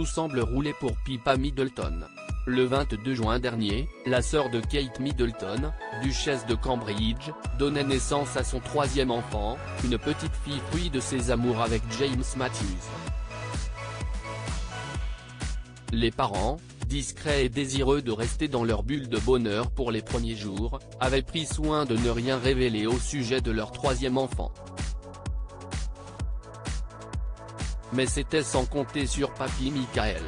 tout semble rouler pour Pippa Middleton. Le 22 juin dernier, la sœur de Kate Middleton, duchesse de Cambridge, donnait naissance à son troisième enfant, une petite fille fruit de ses amours avec James Matthews. Les parents, discrets et désireux de rester dans leur bulle de bonheur pour les premiers jours, avaient pris soin de ne rien révéler au sujet de leur troisième enfant. Mais c'était sans compter sur papy Michael.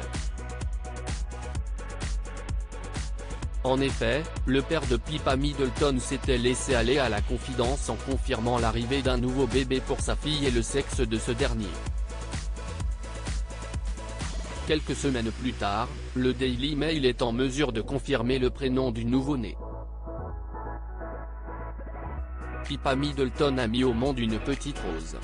En effet, le père de Pippa Middleton s'était laissé aller à la confidence en confirmant l'arrivée d'un nouveau bébé pour sa fille et le sexe de ce dernier. Quelques semaines plus tard, le Daily Mail est en mesure de confirmer le prénom du nouveau-né. Pippa Middleton a mis au monde une petite rose.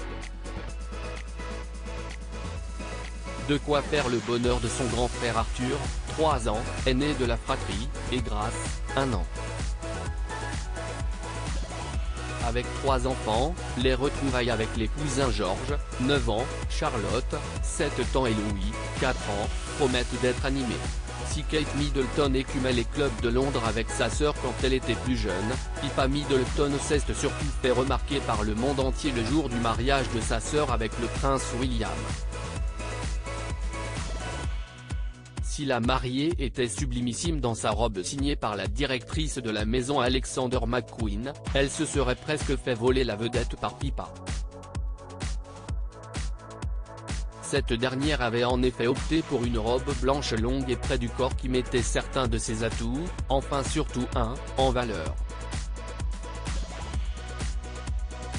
De quoi faire le bonheur de son grand frère Arthur, 3 ans, aîné de la fratrie, et Grace, 1 an. Avec 3 enfants, les retrouvailles avec les cousins George, 9 ans, Charlotte, 7 ans et Louis, 4 ans, promettent d'être animés. Si Kate Middleton écumait les clubs de Londres avec sa sœur quand elle était plus jeune, Pippa Middleton s'est surtout fait remarquer par le monde entier le jour du mariage de sa sœur avec le prince William. Si la mariée était sublimissime dans sa robe signée par la directrice de la maison Alexander McQueen, elle se serait presque fait voler la vedette par Pippa. Cette dernière avait en effet opté pour une robe blanche longue et près du corps qui mettait certains de ses atouts, enfin surtout un, en valeur.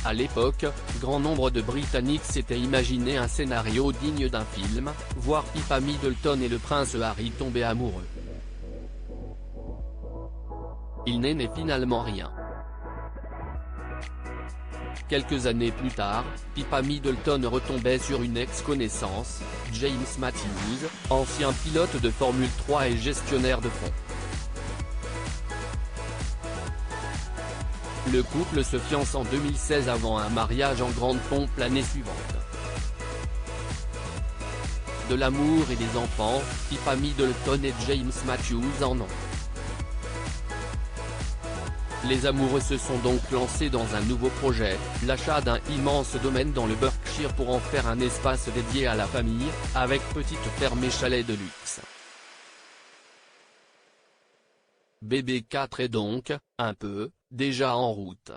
À l'époque, grand nombre de Britanniques s'étaient imaginé un scénario digne d'un film, voir Pippa Middleton et le prince Harry tomber amoureux. Il n'est finalement rien. Quelques années plus tard, Pippa Middleton retombait sur une ex-connaissance, James Matthews, ancien pilote de Formule 3 et gestionnaire de fonds. Le couple se fiance en 2016 avant un mariage en grande pompe l'année suivante. De l'amour et des enfants, Pippa Middleton et James Matthews en ont. Les amoureux se sont donc lancés dans un nouveau projet, l'achat d'un immense domaine dans le Berkshire pour en faire un espace dédié à la famille, avec petite ferme et chalet de luxe. Bébé 4 est donc, un peu, déjà en route.